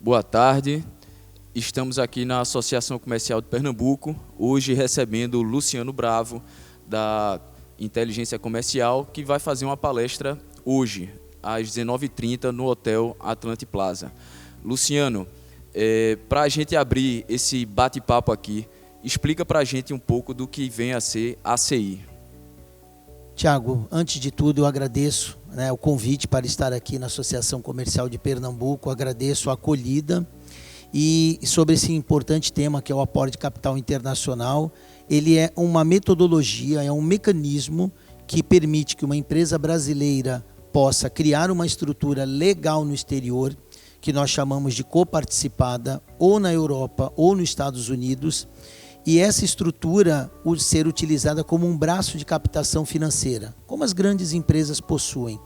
Boa tarde. Estamos aqui na Associação Comercial de Pernambuco, hoje recebendo o Luciano Bravo, da Inteligência Comercial, que vai fazer uma palestra hoje, às 19h30, no Hotel Atlantic Plaza. Luciano, para a gente abrir esse bate-papo aqui, explica para a gente um pouco do que vem a ser a ACI. Tiago, antes de tudo eu agradeço o convite para estar aqui na Associação Comercial de Pernambuco, agradeço a acolhida e sobre esse importante tema que é o aporte de capital internacional. Ele é uma metodologia, é um mecanismo que permite que uma empresa brasileira possa criar uma estrutura legal no exterior, que nós chamamos de coparticipada, ou na Europa ou nos Estados Unidos, e essa estrutura ser utilizada como um braço de captação financeira, como as grandes empresas possuem.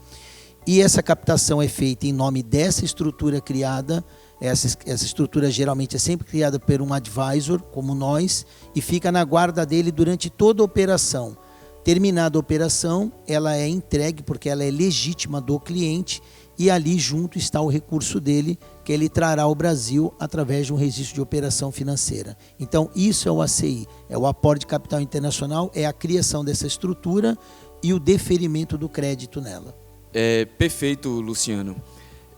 E essa captação é feita em nome dessa estrutura criada. Essa estrutura geralmente é sempre criada por um advisor, como nós, e fica na guarda dele durante toda a operação. Terminada a operação, ela é entregue porque ela é legítima do cliente, e ali junto está o recurso dele, que ele trará ao Brasil através de um registro de operação financeira. Então isso é o ACI, é o aporte de capital internacional, é a criação dessa estrutura e o deferimento do crédito nela. Perfeito, Luciano.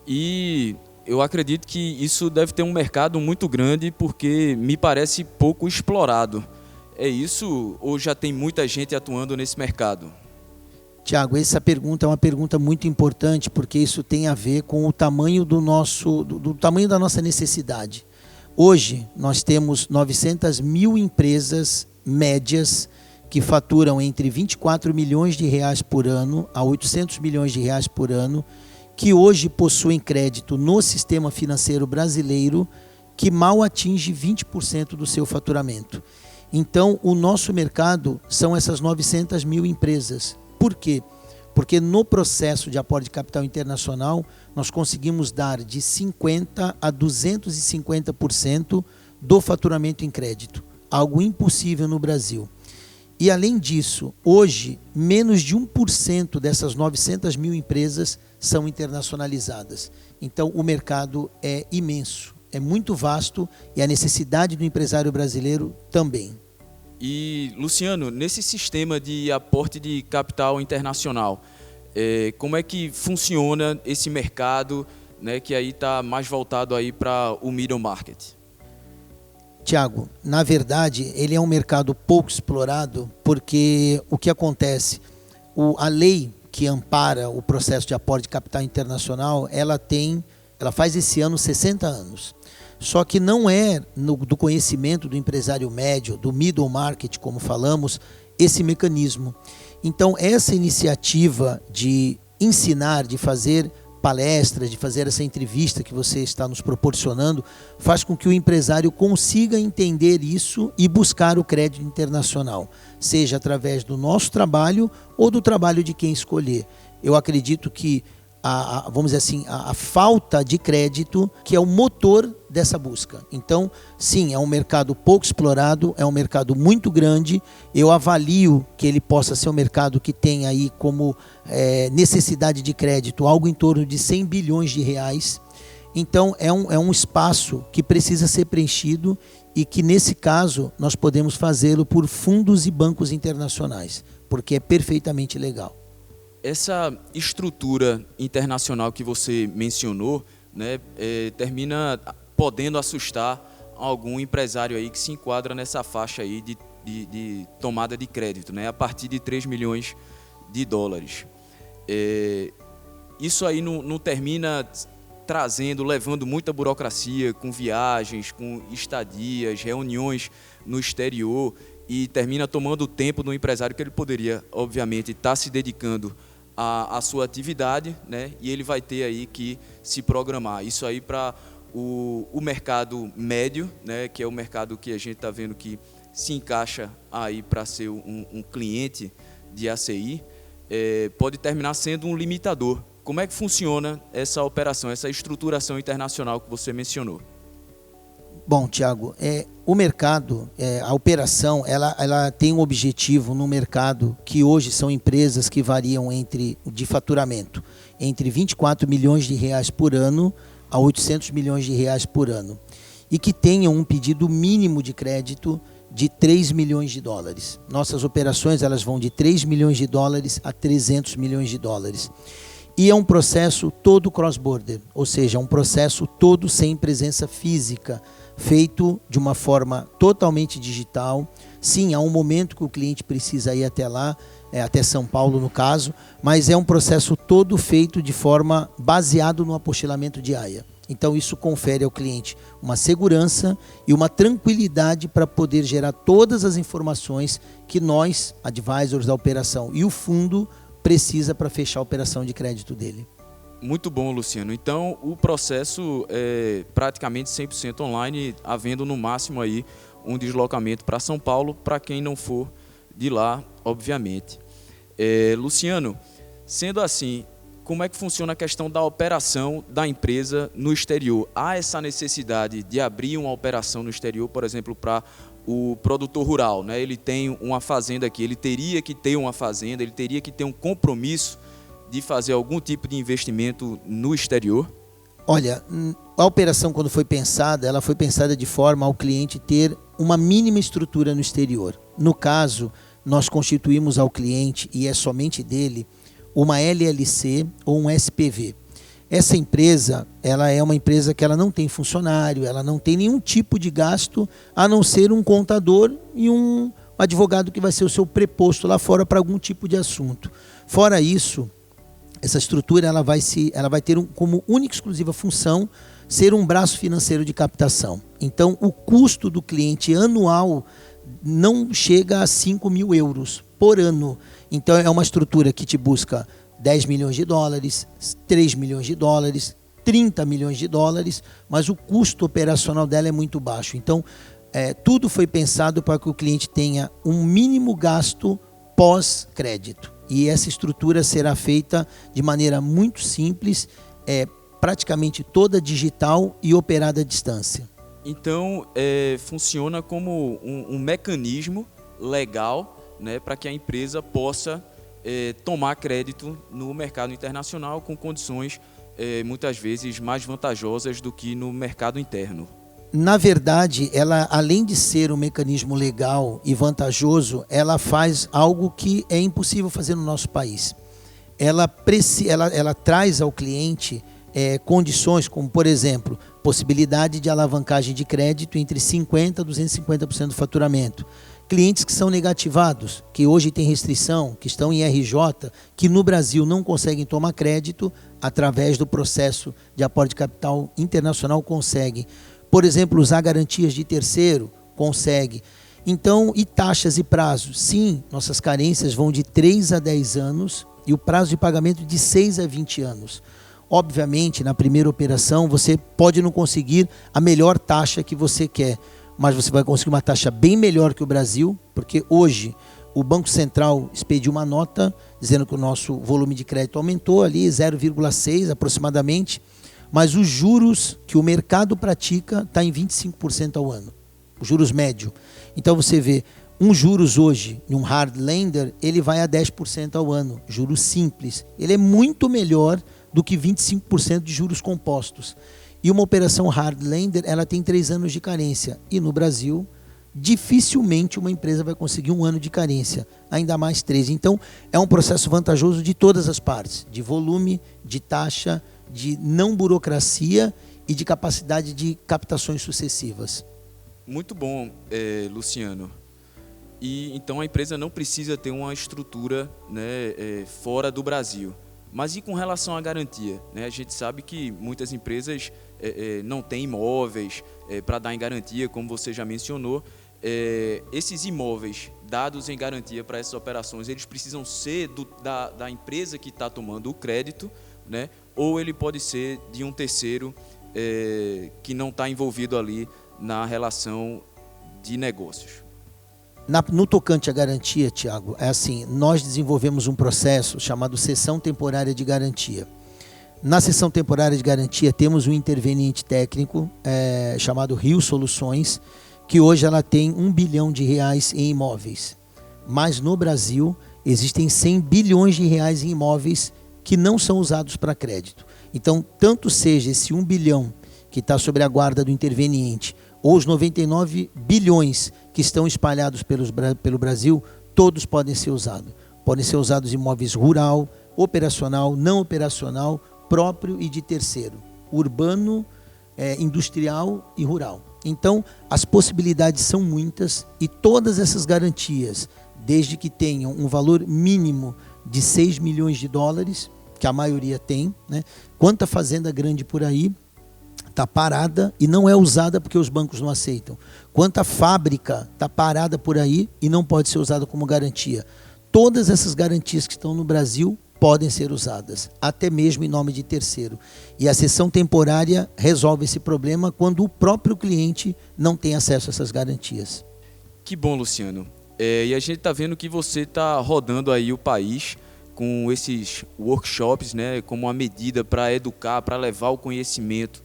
E eu acredito que isso deve ter um mercado muito grande, porque me parece pouco explorado. É isso ou já tem muita gente atuando nesse mercado? Tiago, essa pergunta é uma pergunta muito importante, porque isso tem a ver com o tamanho do tamanho da nossa necessidade. Hoje nós temos 900 mil empresas médias que faturam entre 24 milhões de reais por ano a 800 milhões de reais por ano, que hoje possuem crédito no sistema financeiro brasileiro, que mal atinge 20% do seu faturamento. Então, o nosso mercado são essas 900 mil empresas. Por quê? Porque no processo de aporte de capital internacional, nós conseguimos dar de 50% a 250% do faturamento em crédito. Algo impossível no Brasil. E além disso, hoje, menos de 1% dessas 900 mil empresas são internacionalizadas. Então, o mercado é imenso, é muito vasto e a necessidade do empresário brasileiro também. E, Luciano, nesse sistema de aporte de capital internacional, como é que funciona esse mercado, né, que aí está mais voltado aí para o middle market? Tiago, na verdade, ele é um mercado pouco explorado, porque o que acontece? A lei que ampara o processo de aporte de capital internacional, ela faz esse ano 60 anos. Só que não é do conhecimento do empresário médio, do middle market, como falamos, esse mecanismo. Então, essa iniciativa de ensinar, de fazer palestras, de fazer essa entrevista que você está nos proporcionando, faz com que o empresário consiga entender isso e buscar o crédito internacional, seja através do nosso trabalho ou do trabalho de quem escolher. Eu acredito que vamos dizer assim, a falta de crédito, que é o motor dessa busca. Então, sim, é um mercado pouco explorado, é um mercado muito grande. Eu avalio que ele possa ser um mercado que tem aí como necessidade de crédito algo em torno de 100 bilhões de reais. Então, é um espaço que precisa ser preenchido e que, nesse caso, nós podemos fazê-lo por fundos e bancos internacionais, porque é perfeitamente legal. Essa estrutura internacional que você mencionou, né, termina podendo assustar algum empresário aí que se enquadra nessa faixa aí de tomada de crédito, né, a partir de 3 milhões de dólares. Isso aí não termina levando muita burocracia, com viagens, com estadias, reuniões no exterior, e termina tomando o tempo do empresário que ele poderia, obviamente, estar se dedicando a sua atividade, né? E ele vai ter aí que se programar. Isso aí para o mercado médio, né? Que é o mercado que a gente está vendo que se encaixa aí para ser um cliente de ACI, pode terminar sendo um limitador. Como é que funciona essa operação, essa estruturação internacional que você mencionou? Bom, Tiago, o mercado, a operação, ela tem um objetivo no mercado que hoje são empresas que variam de faturamento entre 24 milhões de reais por ano a 800 milhões de reais por ano e que tenham um pedido mínimo de crédito de 3 milhões de dólares. Nossas operações elas vão de 3 milhões de dólares a 300 milhões de dólares. E é um processo todo cross-border, ou seja, um processo todo sem presença física, feito de uma forma totalmente digital. Sim, há um momento que o cliente precisa ir até lá, até São Paulo no caso, mas é um processo todo feito de forma baseado no apostilamento de AIA. Então isso confere ao cliente uma segurança e uma tranquilidade para poder gerar todas as informações que nós, advisors da operação e o fundo, precisa para fechar a operação de crédito dele. Muito bom, Luciano. Então o processo é praticamente 100% online, havendo no máximo aí um deslocamento para São Paulo, para quem não for de lá, obviamente. Luciano, sendo assim, como é que funciona a questão da operação da empresa no exterior? Há essa necessidade de abrir uma operação no exterior, por exemplo, para o produtor rural, né? Ele tem uma fazenda aqui, ele teria que ter uma fazenda, ele teria que ter um compromisso de fazer algum tipo de investimento no exterior? Olha, a operação quando foi pensada, ela foi pensada de forma ao cliente ter uma mínima estrutura no exterior. No caso, nós constituímos ao cliente, e é somente dele, uma LLC ou um SPV. Essa empresa, ela é uma empresa que ela não tem funcionário, ela não tem nenhum tipo de gasto, a não ser um contador e um advogado que vai ser o seu preposto lá fora para algum tipo de assunto. Fora isso, essa estrutura ela vai ter como única e exclusiva função ser um braço financeiro de captação. Então, o custo do cliente anual não chega a 5 mil euros por ano. Então, é uma estrutura que te busca 10 milhões de dólares, 3 milhões de dólares, 30 milhões de dólares, mas o custo operacional dela é muito baixo. Então, tudo foi pensado para que o cliente tenha um mínimo gasto pós-crédito. E essa estrutura será feita de maneira muito simples, praticamente toda digital e operada à distância. Então, funciona como um mecanismo legal, né, para que a empresa possa tomar crédito no mercado internacional com condições muitas vezes mais vantajosas do que no mercado interno. Na verdade, ela, além de ser um mecanismo legal e vantajoso, ela faz algo que é impossível fazer no nosso país. Ela traz ao cliente condições como, por exemplo, possibilidade de alavancagem de crédito entre 50% e 250% do faturamento. Clientes que são negativados, que hoje têm restrição, que estão em RJ, que no Brasil não conseguem tomar crédito, através do processo de aporte de capital internacional conseguem. Por exemplo, usar garantias de terceiro, consegue. Então, e taxas e prazos? Sim, nossas carências vão de 3 a 10 anos e o prazo de pagamento de 6 a 20 anos. Obviamente, na primeira operação, você pode não conseguir a melhor taxa que você quer, mas você vai conseguir uma taxa bem melhor que o Brasil, porque hoje o Banco Central expediu uma nota dizendo que o nosso volume de crédito aumentou ali 0,6 aproximadamente, mas os juros que o mercado pratica está em 25% ao ano, os juros médio. Então você vê, um juros hoje, em um hard lender, ele vai a 10% ao ano, juros simples. Ele é muito melhor do que 25% de juros compostos. E uma operação hard lender, ela tem 3 anos de carência. E no Brasil, dificilmente uma empresa vai conseguir 1 ano de carência, ainda mais 3. Então, é um processo vantajoso de todas as partes, de volume, de taxa, de não burocracia e de capacidade de captações sucessivas. Muito bom, Luciano. E então a empresa não precisa ter uma estrutura, né, fora do Brasil. Mas e com relação à garantia? Né? A gente sabe que muitas empresas não têm imóveis para dar em garantia, como você já mencionou. Esses imóveis dados em garantia para essas operações, eles precisam ser da empresa que está tomando o crédito, né? Ou ele pode ser de um terceiro que não está envolvido ali na relação de negócios. No tocante à garantia, Tiago, é assim, nós desenvolvemos um processo chamado cessão temporária de garantia. Na cessão temporária de garantia temos um interveniente técnico chamado Rio Soluções, que hoje ela tem R$1 bilhão em imóveis. Mas no Brasil existem R$100 bilhões em imóveis que não são usados para crédito. Então, tanto seja esse 1 bilhão que está sobre a guarda do interveniente, ou os 99 bilhões que estão espalhados pelo Brasil, todos podem ser usados. Podem ser usados em imóveis rural, operacional, não operacional, próprio e de terceiro, urbano, industrial e rural. Então, as possibilidades são muitas e todas essas garantias, desde que tenham um valor mínimo de 6 milhões de dólares, que a maioria tem, né? Quanta fazenda grande por aí está parada e não é usada porque os bancos não aceitam. Quanta fábrica está parada por aí e não pode ser usada como garantia. Todas essas garantias que estão no Brasil podem ser usadas, até mesmo em nome de terceiro. E a cessão temporária resolve esse problema quando o próprio cliente não tem acesso a essas garantias. Que bom, Luciano. E a gente está vendo que você está rodando aí o país com esses workshops, né, como uma medida para educar, para levar o conhecimento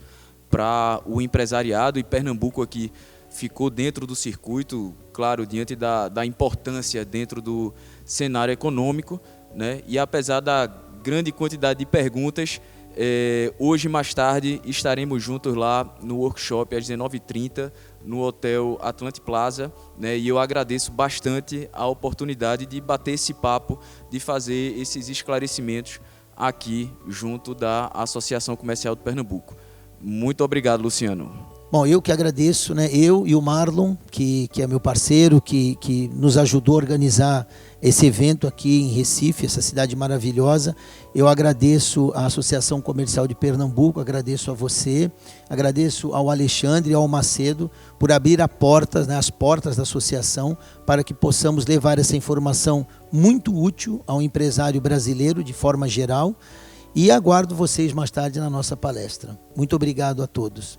para o empresariado, e Pernambuco aqui ficou dentro do circuito, claro, diante da importância dentro do cenário econômico, né? E apesar da grande quantidade de perguntas, hoje mais tarde estaremos juntos lá no workshop às 19h30 no Hotel Atlantic Plaza, né? E eu agradeço bastante a oportunidade de bater esse papo, de fazer esses esclarecimentos aqui junto da Associação Comercial de Pernambuco. Muito obrigado, Luciano. Bom, eu que agradeço, né? Eu e o Marlon, que é meu parceiro, que nos ajudou a organizar esse evento aqui em Recife, essa cidade maravilhosa. Eu agradeço à Associação Comercial de Pernambuco, agradeço a você, agradeço ao Alexandre e ao Macedo por abrir as portas da associação para que possamos levar essa informação muito útil ao empresário brasileiro de forma geral. E aguardo vocês mais tarde na nossa palestra. Muito obrigado a todos.